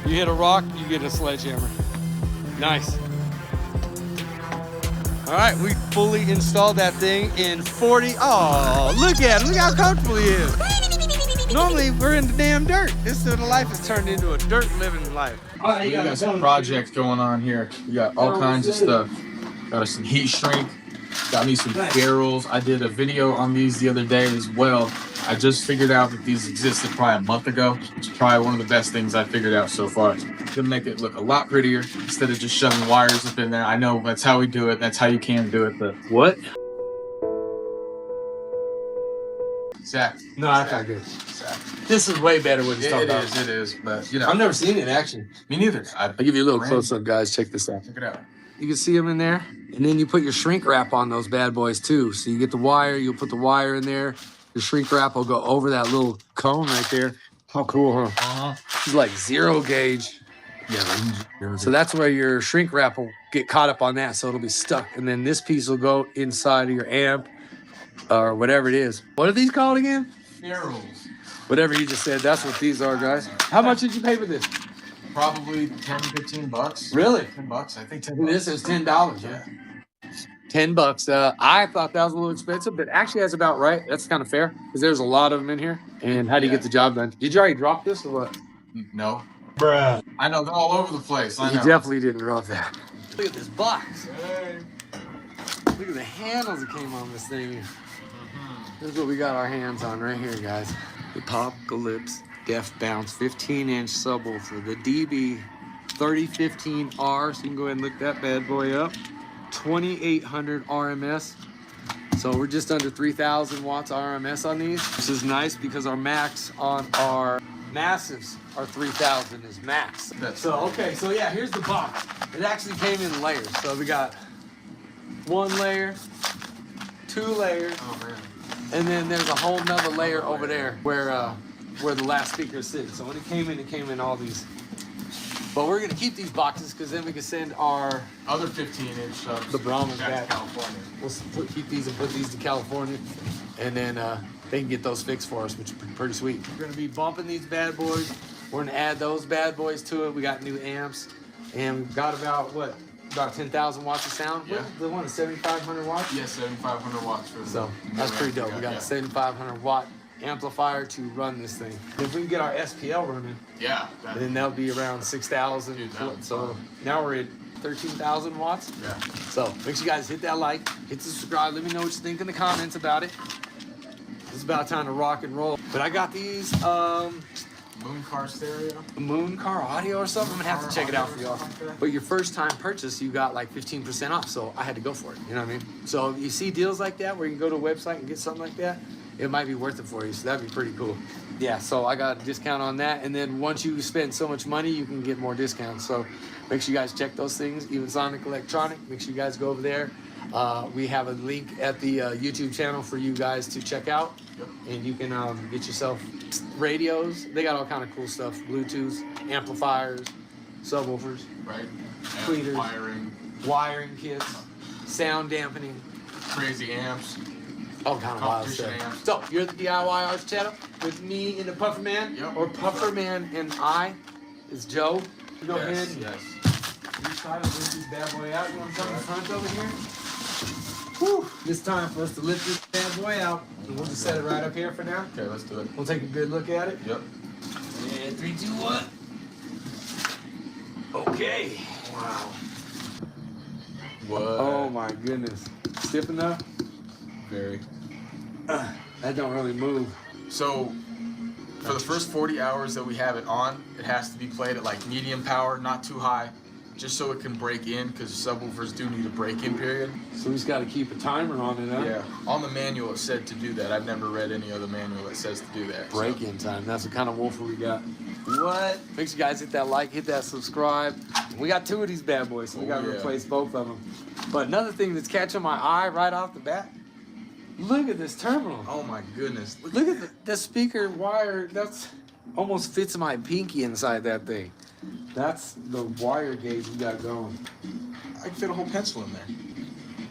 You hit a rock, you get a sledgehammer. Nice. All right, we fully installed that thing in 40. Oh, look at him. Look how comfortable he is. Normally, we're in the damn dirt. This sort of life has turned into a dirt living life. We got some projects going on here. We got all kinds of stuff. Got us some heat shrink. Got me some barrels. I did a video on these the other day as well. I just figured out that these existed probably a month ago. It's probably one of the best things I figured out so far. It's gonna make it look a lot prettier instead of just shoving wires up in there. I know that's how we do it. That's how you can do it. But What? Zach. No, that's not good. Zach. This is way better what he's talking about. It is. But you know, I've never seen it in action. me neither. I'll give you a little close-up, guys. Check this out. Check it out. You can see them in there. And then you put your shrink wrap on those bad boys too. So you get the wire, you'll put the wire in there. The shrink wrap will go over that little cone right there. How cool, huh? Uh-huh. It's like 0 gauge. Yeah. So that's where your shrink wrap will get caught up on that. So it'll be stuck. And then this piece will go inside of your amp or whatever it is. What are these called again? Barrels. Whatever you just said, that's what these are, guys. How much did you pay for this? Probably 10, 15 bucks. Really? $10. I think 10 bucks. This is $10. Yeah. 10 bucks. I thought that was a little expensive, but actually that's about right. That's kind of fair because there's a lot of them in here. And how do you get the job done? Did you already drop this or what? No. Bruh. I know, they're all over the place. I You know. definitely didn't drop that. Look at this box. Look at the handles that came on this thing. This is what we got our hands on right here, guys. The Apocalypse Def Bounce 15-inch subwoofer, the DB 3015R. So you can go ahead and look that bad boy up. 2800 RMS. So we're just under 3000 watts RMS on these. This is nice because our max on our massives are 3000 is max. So yeah, here's the box. It actually came in layers. So we got 1 layer, 2 layers, and then there's a whole nother layer over there where the last speaker sits. So when it came in all these. But we're gonna keep these boxes because then we can send our other 15-inch subs. The Brahmas back back. to California. We'll keep these and put these to California, and then they can get those fixed for us, which is pretty sweet. We're gonna be bumping these bad boys. We're gonna add those bad boys to it. We got new amps, and we've got about 10,000 watts of sound. Yeah. The one is 7,500 watts. Yeah, 7,500 watts for So that's pretty dope. We got a 7,500 watt amplifier to run this thing. If we can get our SPL running, then that'll be around 6,000. So now we're at 13,000 watts. Yeah. So make sure you guys hit that like, hit the subscribe. Let me know what you think in the comments about it. It's about time to rock and roll. But I got these Moon car stereo. Moon car audio or something. I'm gonna have to check it out for y'all. But your first time purchase, you got like 15% off. So I had to go for it. You know what I mean? So if you see deals like that where you can go to a website and get something like that, it might be worth it for you. So that'd be pretty cool. Yeah, so I got a discount on that. And then once you spend so much money, you can get more discounts. So make sure you guys check those things. Even Sonic Electronic, make sure you guys go over there. We have a link at the YouTube channel for you guys to check out. Yep. And you can get yourself radios. They got all kind of cool stuff. Bluetooth, amplifiers, subwoofers. Right. Tweeters. Wiring kits. Sound dampening. Crazy amps. All kind of wild stuff. Amps. So, you're at the DIY Arts channel with me and the Pufferman. Yep. Or Pufferman and I is Joe. You go ahead and Yes. each side of this bad boy out. You want to come in front over here? Whew. It's time for us to lift this bad boy out. And we'll just set it right up here for now. Okay, let's do it. We'll take a good look at it. Yep. And 3, 2, 1. Okay. Wow. What? Oh my goodness. Stiff enough? Very. That don't really move. So, for the first 40 hours that we have it on, it has to be played at like medium power, not too high, just so it can break in, because subwoofers do need a break-in period. So we just got to keep a timer on it, huh? Yeah. On the manual, it said to do that. I've never read any other manual that says to do that. Break-in time. That's the kind of woofer we got. What? Make sure you guys hit that like, hit that subscribe. We got 2 of these bad boys, so we got to replace both of them. But another thing that's catching my eye right off the bat, look at this terminal. Oh my goodness. Look at the speaker wire. That's almost fits my pinky inside that thing. That's the wire gauge we got going. I can fit a whole pencil in there.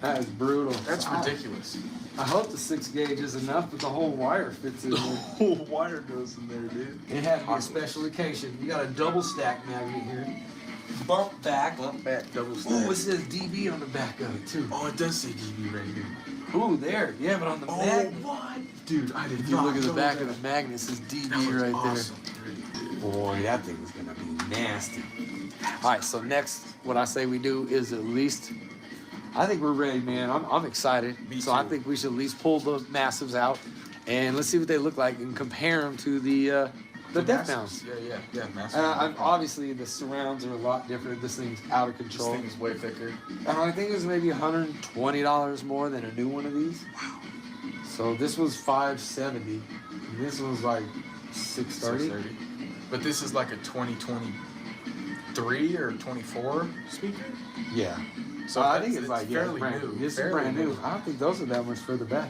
That is brutal. That's ridiculous. I hope the 6 gauge is enough, but the whole wire fits in The there. whole wire goes in there, dude. It had to be a special occasion. You got a double stack magnet here. Bump back. Double stack. Ooh, it says DB on the back of it too. Oh, it does say DB right here. Ooh, there. Yeah, but on the magnet. What? Dude, I did If you not look at the know back that. of the magnet, it says DB That looks right awesome, there. Boy, that thing is gonna be nasty. All right, so next, what I say we do is at least. I think we're ready, man. I'm excited. Me so I too. think we should at least pull the massives out, and let's see what they look like and compare them to the Def Bounce. Yeah, massive. Obviously, the surrounds are a lot different. This thing's out of This control. thing is way thicker. I think it was maybe $120 more than a new one of these. Wow. So this was $570. And this one's like $630. But this is like a 2023 or 24 speaker. Yeah. So I think it's like fairly brand new. This is Fairly brand new. I don't think those are that much further back.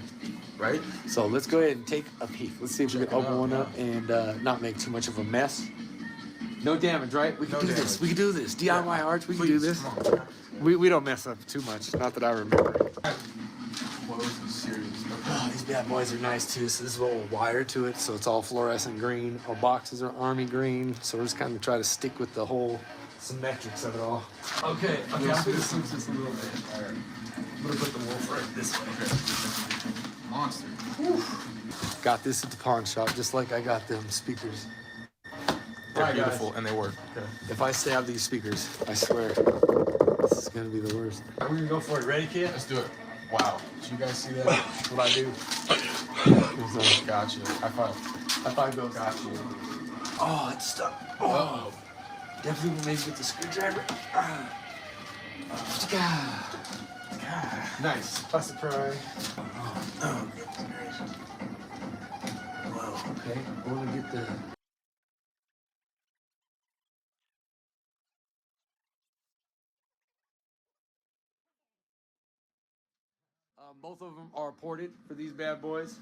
right? So let's go ahead and take a peek. Let's see if we Check can it open out, one yeah. up and not make too much of a mess. No damage, right? We can No do this. damage. We can do this. DIY arts, we can do Please, this. come on. We don't mess up too much. Not that I remember. Well, this is serious. Oh, these bad boys are nice too. So this is what we'll wire to it. So it's all fluorescent green. Our boxes are army green. So we're just kind of try to stick with the whole symmetrics of it all. Okay, I'm gonna switch this a little bit. All right. I'm gonna put the wolf right this way. Okay. Monster. Got this at the pawn shop, just like I got them speakers. They're Alright, guys. beautiful and they work. Okay. If I stab these speakers, I swear, this is gonna be the worst. We're gonna go for it. Ready, kid? Let's do it. Wow. Did you guys see that? That's what I do. Gotcha. High five. High five goes. Got you. Oh, it's stuck. Oh, definitely maybe with the screwdriver. Nice. Plus the pry. Oh, goodness gracious. Whoa. Okay, I want to get the. Both of them are ported for these bad boys.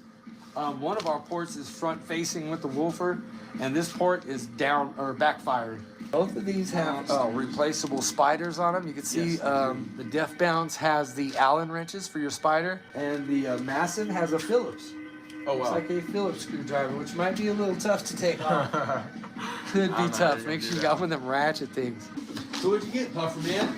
One of our ports is front facing with the woofer, and this port is down or backfired. Both of these have replaceable spiders on them. You can see the Def Bounce has the Allen wrenches for your spider, and the Massive has a Phillips. Oh, It's wow. like a Phillips screwdriver, which might be a little tough to take off. Could be I'm not tough. gonna Make do sure you that. got one of them ratchet things. So what'd you get, Puffer Man?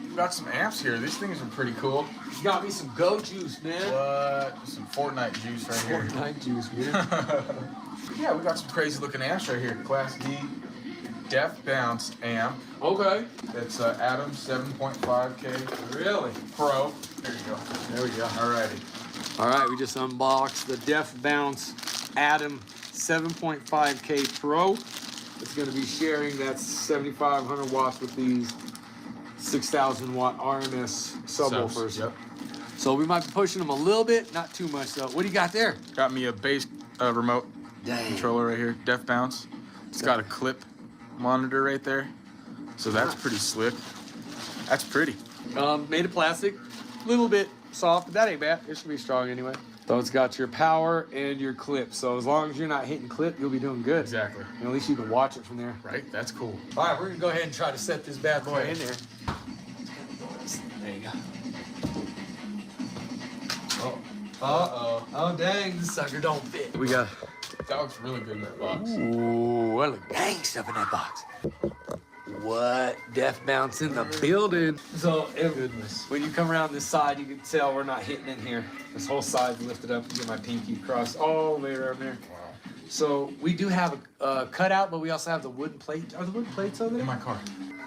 We got some amps here. These things are pretty cool. You got me some Go Juice, man. What? Just some Fortnite juice right here. Fortnite juice, man. Yeah, we got some crazy looking amps right here. Class D Def Bounce amp. Okay. It's Atom 7.5K Really? Pro. There you go. There we go. Alrighty. All right, we just unboxed the Def Bounce Atom 7.5K Pro. It's going to be sharing that 7,500 watts with these 6,000 watt RMS subwoofers. Yep. So we might be pushing them a little bit, not too much though. What do you got there? Got me a bass remote Dang. controller right here. Def Bounce. It's got a clip monitor right there. So that's pretty slick. That's pretty. Made of plastic, a little bit soft, but that ain't bad. It should be strong anyway. So it's got your power and your clip. So as long as you're not hitting clip, you'll be doing good. Exactly. And at least you can watch it from there. Right? That's cool. All right, we're gonna go ahead and try to set this bad boy in there. There you go. Oh. Uh-oh. Oh, dang, this sucker don't fit. We got. That looks really good in that box. Ooh, what a gang stuff in that box. What? Def Bounce in the building. So, Goodness. when you come around this side, you can tell we're not hitting in here. This whole side's lifted up. You get my pinky across all the way around there. Wow. So, we do have a cutout, but we also have the wooden plate. Are the wooden plates over In there? my car.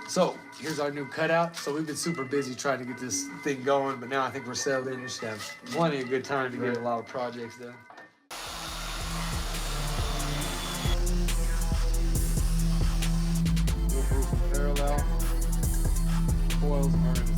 So, here's our new cutout. So, we've been super busy trying to get this thing going, but now I think we're settled in. We should have plenty of good time to get a lot of projects done. Parallel coils are in